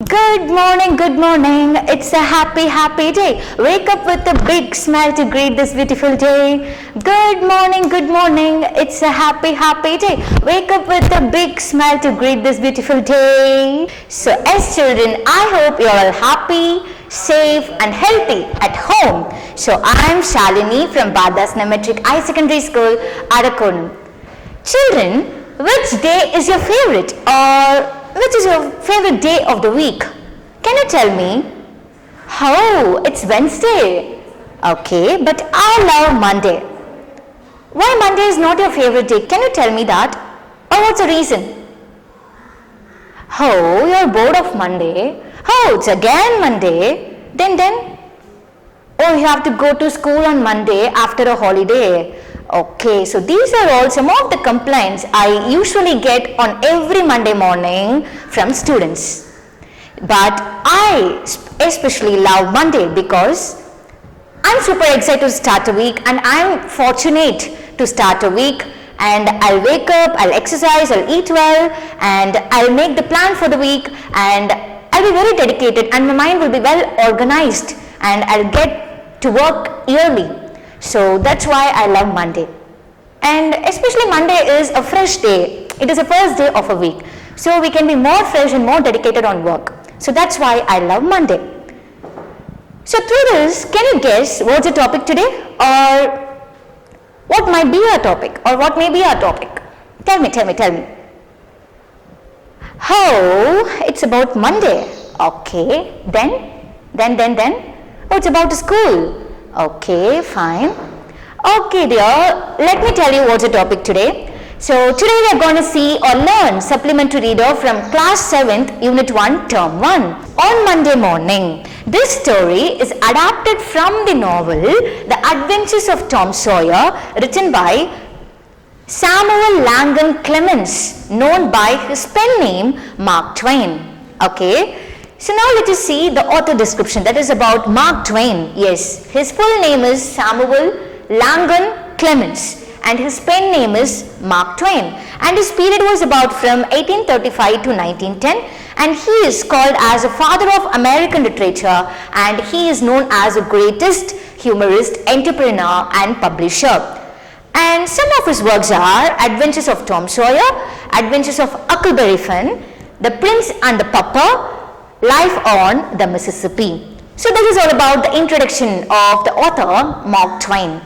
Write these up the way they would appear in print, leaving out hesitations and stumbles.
Good morning, good morning. It's a happy, happy day. Wake up with a big smile to greet this beautiful day. Good morning, good morning. It's a happy, happy day. Wake up with a big smile to greet this beautiful day. So, as children, I hope you're all happy, safe and healthy at home. So, I'm Shalini from Badasna Metric High Secondary School, Arakon. Children, which day is your favorite or which is your favorite day of the week? Can you tell me? Oh, it's Wednesday. Okay, but I love Monday. Why Monday is not your favorite day? Can you tell me that? Or what's the reason? Oh, you're bored of Monday. Oh, it's again Monday. Then? Oh, you have to go to school on Monday after a holiday. Okay, so these are all some of the complaints I usually get on every Monday morning from students. But I especially love Monday because I'm super excited to start a week and I'm fortunate to start a week, and I'll wake up, I'll exercise, I'll eat well, and I'll make the plan for the week, and I'll be very dedicated and my mind will be well organized and I'll get to work early. So that's why I love Monday. And especially Monday is a fresh day. It is the first day of a week. So we can be more fresh and more dedicated on work. So that's why I love Monday. So through this, can you guess what's the topic today? Or what might be our topic? Or what may be our topic? Tell me. Oh, it's about Monday. Okay, then? Oh, it's about school. Okay, fine. Okay dear, let me tell you what's the topic today. So today we are going to see or learn supplementary reader from class 7th unit 1 term 1 on Monday morning. This story is adapted from the novel The Adventures of Tom Sawyer, written by Samuel Langham Clemens, known by his pen name Mark Twain. Okay. So now let us see the author description, that is about Mark Twain. Yes, his full name is Samuel Langham Clemens and his pen name is Mark Twain, and his period was about from 1835 to 1910, and he is called as a father of American literature, and he is known as the greatest humorist, entrepreneur and publisher. And some of his works are Adventures of Tom Sawyer, Adventures of Huckleberry Finn, The Prince and the Pauper, Life on the Mississippi. So this is all about the introduction of the author Mark Twain.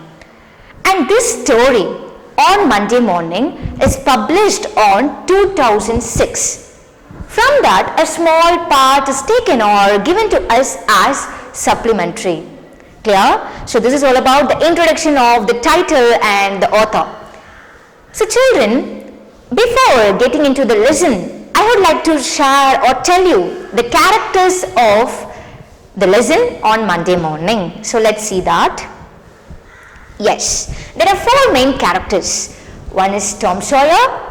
And this story on Monday morning is published on 2006. From that, a small part is taken or given to us as supplementary. Clear? So this is all about the introduction of the title and the author. So children, before getting into the lesson, I would like to share or tell you the characters of the lesson on Monday morning. So let's see that. Yes, there are 4 main characters. One is Tom Sawyer,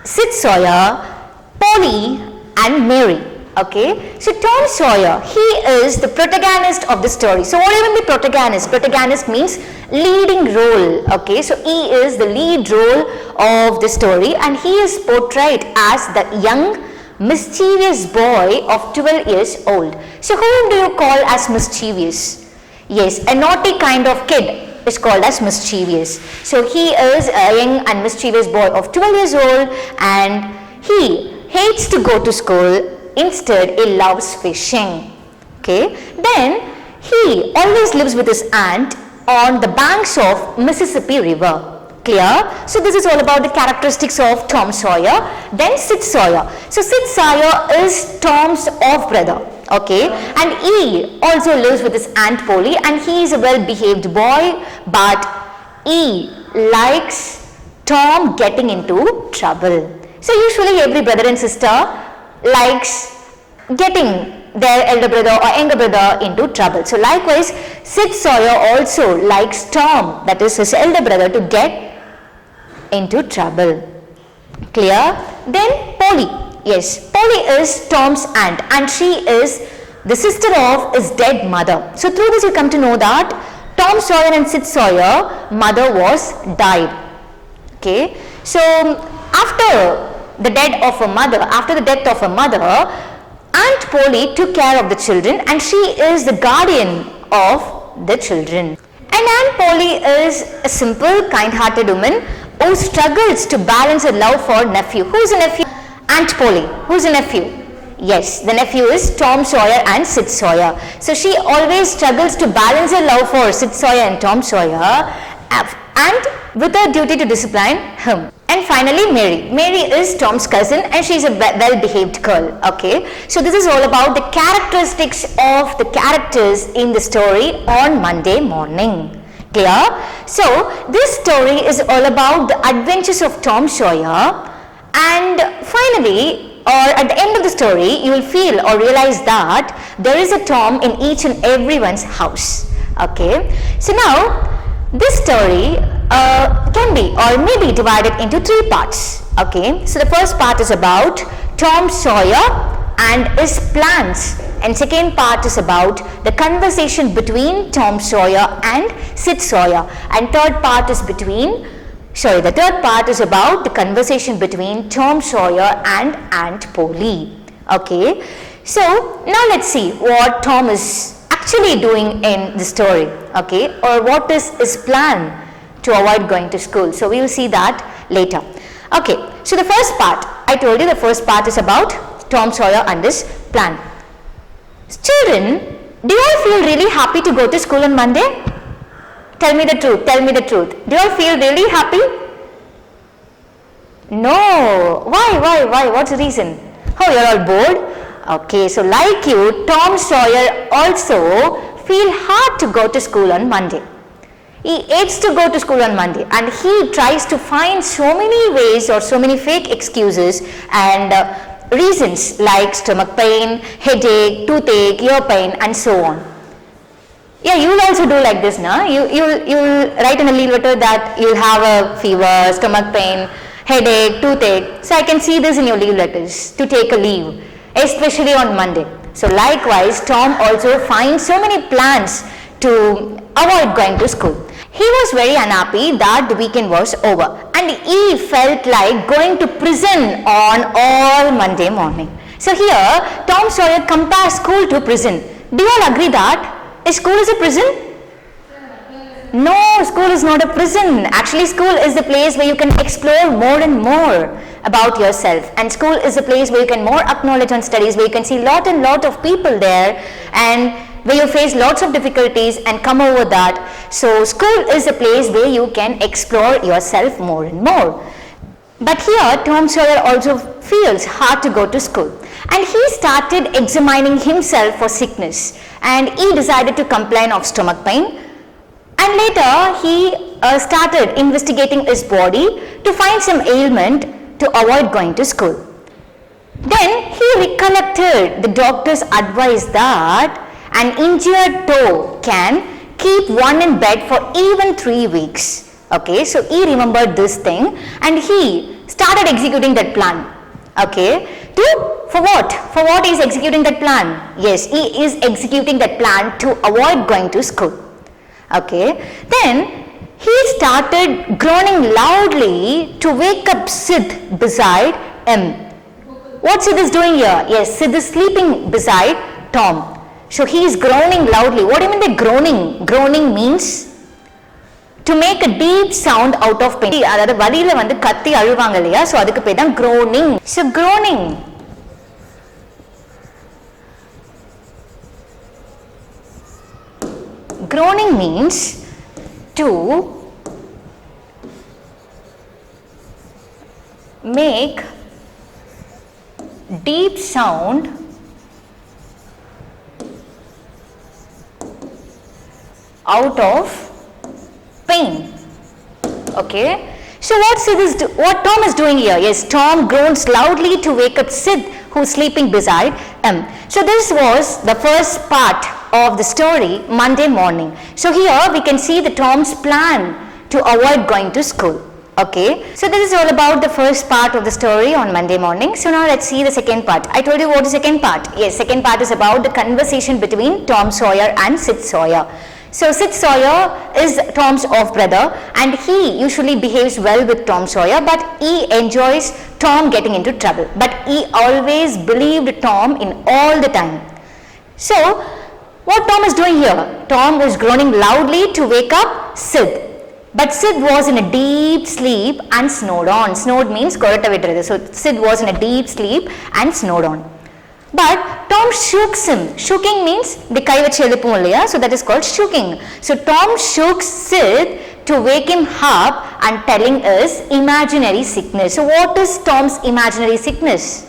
Sid Sawyer, Polly and Mary. Okay, so Tom Sawyer, he is the protagonist of the story. So what do you mean by protagonist? Protagonist means leading role. Okay, so he is the lead role of the story and he is portrayed as the young mischievous boy of 12 years old. So whom do you call as mischievous? Yes, a naughty kind of kid is called as mischievous. So he is a young and mischievous boy of 12 years old and he hates to go to school. Instead, he loves fishing. Okay, then he always lives with his aunt on the banks of Mississippi River. Clear? So this is all about the characteristics of Tom Sawyer. Then Sid Sawyer. So Sid Sawyer is Tom's half-brother. Okay, and he also lives with his aunt Polly and he is a well-behaved boy, but he likes Tom getting into trouble. So usually every brother and sister likes getting their elder brother or younger brother into trouble. So likewise, Sid Sawyer also likes Tom, that is his elder brother, to get into trouble. Clear? Then Polly. Yes, Polly is Tom's aunt and she is the sister of his dead mother. So through this you come to know that Tom Sawyer and Sid Sawyer mother was died. Okay, so after the death of a mother, Aunt Polly took care of the children and she is the guardian of the children. And Aunt Polly is a simple, kind-hearted woman who struggles to balance her love for nephew. Who is a nephew? Aunt Polly. Who is a nephew? Yes, the nephew is Tom Sawyer and Sid Sawyer. So she always struggles to balance her love for Sid Sawyer and Tom Sawyer and with her duty to discipline him. And finally Mary. Mary is Tom's cousin and she is a well-behaved girl. Okay, so this is all about the characteristics of the characters in the story on Monday morning. Clear? So this story is all about the adventures of Tom Sawyer, and finally, or at the end of the story, you will feel or realize that there is a Tom in each and everyone's house. Okay, so now this story can be or may be divided into three parts. Okay, so the first part is about Tom Sawyer and his plans, and second part is about the conversation between Tom Sawyer and Sid Sawyer, and third part is the third part is about the conversation between Tom Sawyer and Aunt Polly. Okay, so now let's see what Tom is actually doing in the story. Okay, or what is his plan to avoid going to school. So we will see that later. Okay, so the first part, I told you the first part is about Tom Sawyer and his plan. Children, do you all feel really happy to go to school on Monday? Tell me the truth, tell me the truth. Do you all feel really happy? No. Why? What's the reason? Oh, you're all bored? Okay, so like you, Tom Sawyer also feel hard to go to school on Monday. He hates to go to school on Monday and he tries to find so many ways or so many fake excuses and reasons like stomach pain, headache, toothache, ear pain and so on. Yeah, you will also do like this, na? You'll write in a leave letter that you'll have a fever, stomach pain, headache, toothache. So I can see this in your leave letters to take a leave, especially on Monday. So likewise, Tom also finds so many plans to avoid going to school. He was very unhappy that the weekend was over and he felt like going to prison on all Monday morning. So here, Tom Sawyer compares school to prison. Do you all agree that school is a prison? No, school is not a prison. Actually, school is the place where you can explore more and more about yourself, and school is a place where you can more acknowledge on studies, where you can see lot of people there, and where you face lots of difficulties and come over that. So school is a place where you can explore yourself more and more. But here Tom Sawyer also feels hard to go to school, and he started examining himself for sickness, and he decided to complain of stomach pain, and later he started investigating his body to find some ailment to avoid going to school. Then he recollected the doctor's advice that an injured toe can keep one in bed for even 3 weeks. Okay, so he remembered this thing and he started executing that plan. Okay, for what? For what he is executing that plan? Yes, he is executing that plan to avoid going to school. Okay, then he started groaning loudly to wake up Sid beside him. What Sid is doing here? Yes, Sid is sleeping beside Tom. So he is groaning loudly. What do you mean by groaning? Groaning means to make a deep sound out of pain. அதாவது வலியில வந்து கத்தி அழுவாங்க இல்லையா, so அதுக்கு பேர் தான் groaning. So groaning means to make deep sound out of pain. Okay, so what Tom is doing here? Yes, Tom groans loudly to wake up Sid, who's sleeping beside him. So this was the first part of the story, Monday morning. So here we can see the Tom's plan to avoid going to school. Okay, so this is all about the first part of the story on Monday morning. So now let's see the second part. I told you what is the second part. Yes, second part is about the conversation between Tom Sawyer and Sid Sawyer. So Sid Sawyer is Tom's off-brother and he usually behaves well with Tom Sawyer, but he enjoys Tom getting into trouble. But he always believed Tom in all the time. So what Tom is doing here? Tom was groaning loudly to wake up Sid. But Sid was in a deep sleep and snored on. Snored means korata vitradhu. So Sid was in a deep sleep and snored on. But Tom shooks him. Shooking means the kai vachi elupum illaya, so that is called shooking. So Tom shooks Sid to wake him up and telling us imaginary sickness. So what is Tom's imaginary sickness?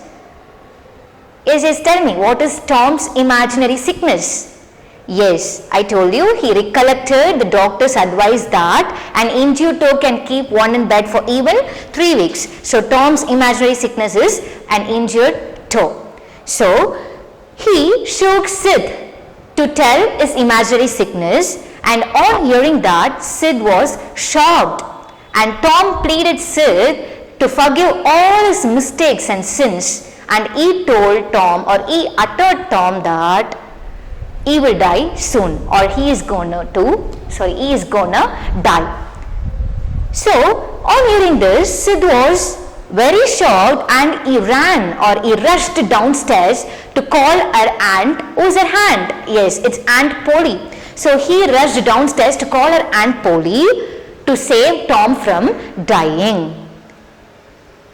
Yes, tell me, what is Tom's imaginary sickness? Yes, I told you, he recollected the doctor's advice that an injured toe can keep one in bed for even 3 weeks. So Tom's imaginary sickness is an injured toe. So he shook Sid to tell his imaginary sickness, and on hearing that, Sid was shocked, and Tom pleaded Sid to forgive all his mistakes and sins, and he told Tom, or he uttered Tom, that he will die soon, or he is gonna die. So on hearing this, Sid was very shocked and he ran, or he rushed downstairs to call her aunt. Who's her aunt? Yes, it's Aunt Polly. So he rushed downstairs to call her Aunt Polly to save Tom from dying.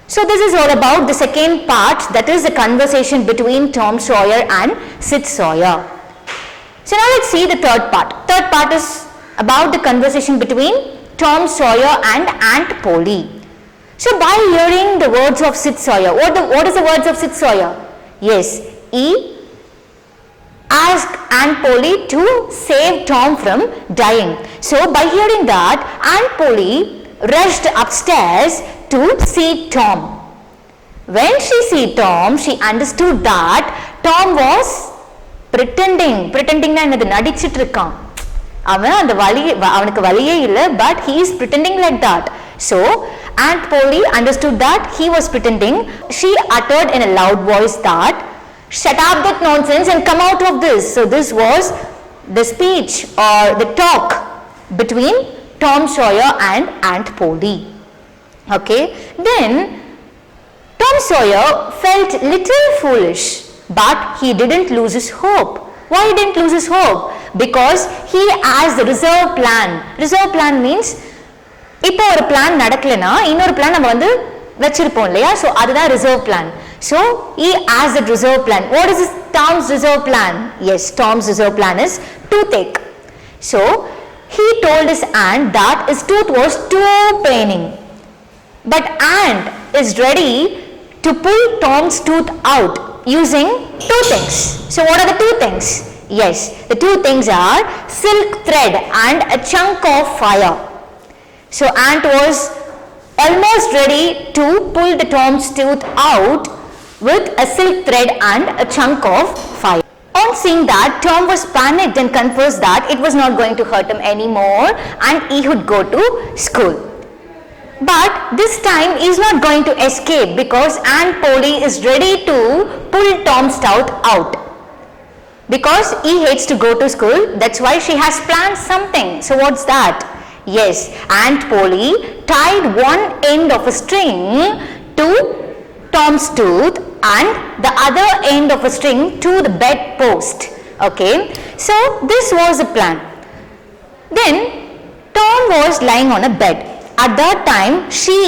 So this is all about the second part, that is the conversation between Tom Sawyer and Sid Sawyer. So now let's see the third part. Third part is about the conversation between Tom Sawyer and Aunt Polly. So by hearing the words of Sid Sawyer, what is the words of Sid Sawyer? Yes, he asked Aunt Polly to save Tom from dying. So by hearing that, Aunt Polly rushed upstairs to see Tom. When she saw Tom, she understood that Tom was pretending na enadhu nadichittu irukkan. அவனுக்கு வலியே இல்லை, but he is pretending like that. So Aunt Polly understood that he was pretending. She uttered in a loud voice that, shut up that nonsense and come out of this. So this was the speech or the talk between Tom Sawyer and Aunt Polly. Okay, then Tom Sawyer felt little foolish, but he didn't lose his hope. Why he didn't lose his hope? Because he has the reserve plan. Reserve plan means, இப்போ ஒரு plan நடக்கலனா இன்னொரு plan நம்ம வந்து வச்சிருப்போம் இல்லையா, so அதுதான் reserve plan. So he has that reserve plan. What is Tom's reserve plan? Yes, Tom's reserve plan is toothache. So he told his aunt that his tooth was too paining, but aunt is ready to pull Tom's tooth out using two things. So what are the two things? Yes, the two things are silk thread and a chunk of fire. So aunt was almost ready to pull the Tom's tooth out with a silk thread and a chunk of fire. On seeing that, Tom was panicked and confessed that it was not going to hurt him anymore and he would go to school. But this time he is not going to escape, because Aunt Polly is ready to pull Tom's tooth out. Because he hates to go to school, that's why she has planned something. So what's that? Yes, Aunt Polly tied one end of a string to Tom's tooth and the other end of a string to the bed post. Okay, so this was the plan. Then Tom was lying on a bed. At that time, she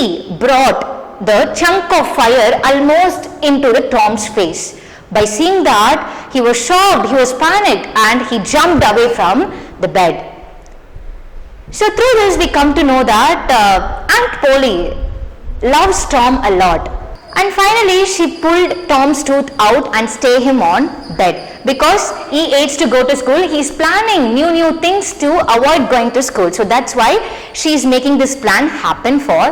brought the chunk of fire almost into the Tom's face. By seeing that, he was shocked, he was panicked, and he jumped away from the bed. So through this we come to know that Aunt Polly loves Tom a lot. And finally she pulled Tom's tooth out and stay him on bed. Because he hates to go to school, he is planning new things to avoid going to school. So that's why she is making this plan happen for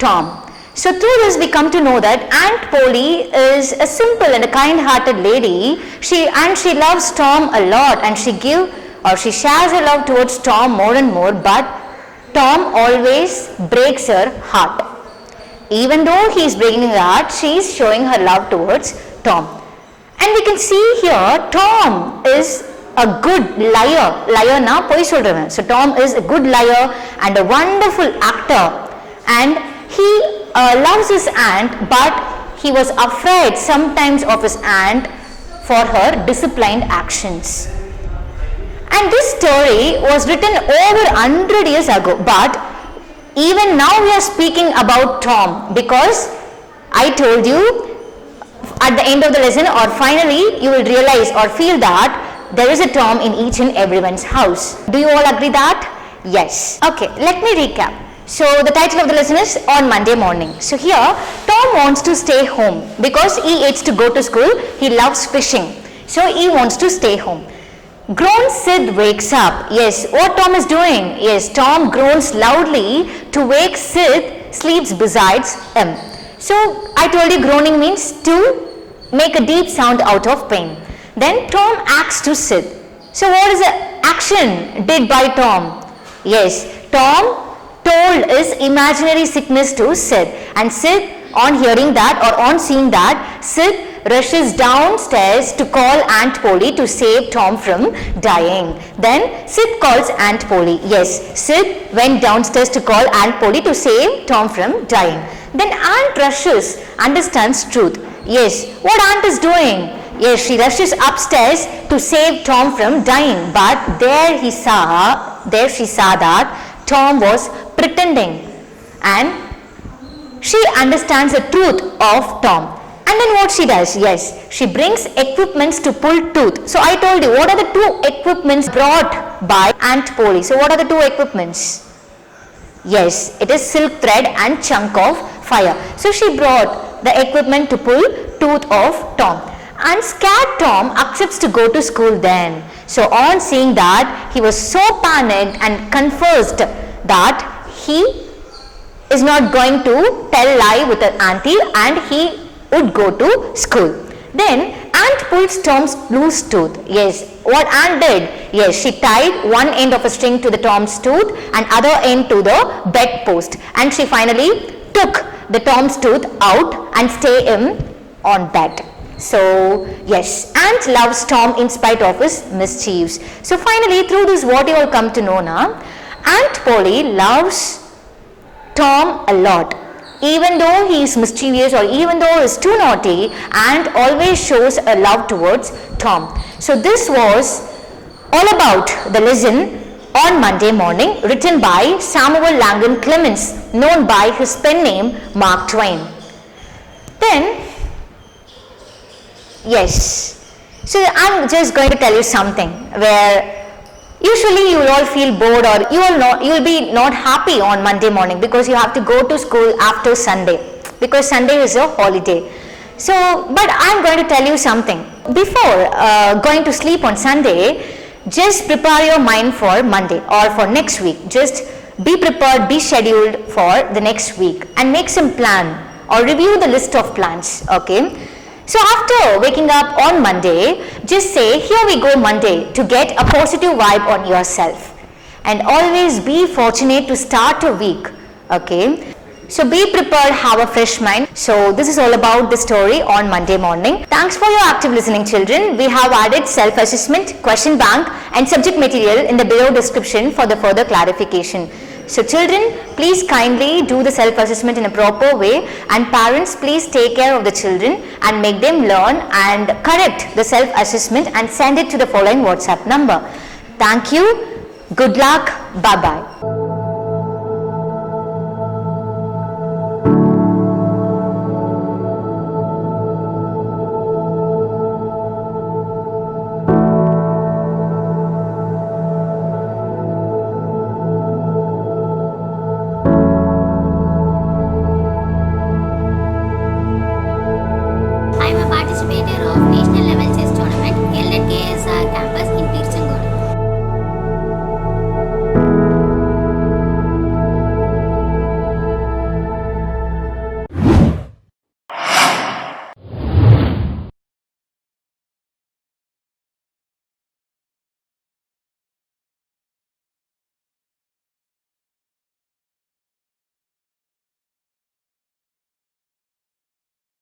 Tom. So through this we come to know that Aunt Polly is a simple and a kind-hearted lady. She loves Tom a lot, and she shares her love towards Tom more and more, but Tom always breaks her heart. Even though he is breaking her heart, she is showing her love towards Tom. And we can see here Tom is a good liar. Liar na poi solravan. So Tom is a good liar and a wonderful actor, and he loves his aunt, but he was afraid sometimes of his aunt for her disciplined actions. And this story was written over 100 years ago, but even now we are speaking about Tom, because I told you at the end of the lesson, or finally you will realize or feel that there is a Tom in each and everyone's house. Do you all agree that? Yes. Okay, let me recap. So the title of the lesson is On Monday Morning. So here Tom wants to stay home because he hates to go to school. He loves fishing, so he wants to stay home. Grown Sid wakes up. Yes, what Tom is doing? Yes, Tom groans loudly to wake Sid, sleeps besides him. So I told you groaning means to make a deep sound out of pain. Then Tom acts to Sid. So what is the action did by Tom? Yes, Tom told his imaginary sickness to Sid, and Sid, on hearing that or on seeing that, Sid rushes downstairs to call Aunt Polly to save Tom from dying. Then Sid calls Aunt Polly. Yes, Sid went downstairs to call Aunt Polly to save Tom from dying. Then Aunt rushes, understands truth. Yes, what Aunt is doing? Yes, she rushes upstairs to save Tom from dying, but there she saw that Tom was pretending, and she understands the truth of Tom. And then what she does? Yes, she brings equipments to pull tooth. So I told you, what are the two equipments brought by Aunt Polly? So what are the two equipments? Yes, it is silk thread and chunk of fire. So she brought the equipment to pull tooth of Tom. And scared Tom accepts to go to school then. So on seeing that, he was so panicked and confessed that he is not going to tell lie with an auntie, and he would go to school. Then Aunt pulls Tom's loose tooth. Yes, what Aunt did? Yes, she tied one end of a string to the Tom's tooth and other end to the bedpost, and she finally took the Tom's tooth out and stay him on bed. So yes, Aunt loves Tom in spite of his mischiefs. So finally, through this, what you all come to know now, Aunt Polly loves Tom a lot. Even though he is mischievous or even though he is too naughty, Aunt always shows a love towards Tom. So this was all about the lesson on Monday Morning, written by Samuel Langham Clemens, known by his pen name Mark Twain. Then yes, so I'm just going to tell you something where usually you will all feel bored, or you will be not happy on Monday morning because you have to go to school after Sunday, because Sunday is a holiday. So, but I'm going to tell you something. Before going to sleep on Sunday, just prepare your mind for Monday or for next week. Just be prepared, be scheduled for the next week and make some plan or review the list of plans, okay? So after waking up on Monday, just say, here we go Monday, to get a positive vibe on yourself. And always be fortunate to start a week, okay? So be prepared, have a fresh mind. So this is all about the story on Monday morning. Thanks for your active listening, children. We have added self-assessment, question bank and subject material in the below description for the further clarification. So children, please kindly do the self-assessment in a proper way, and parents, please take care of the children and make them learn and correct the self-assessment and send it to the following WhatsApp number. Thank you. Good luck. Bye-bye.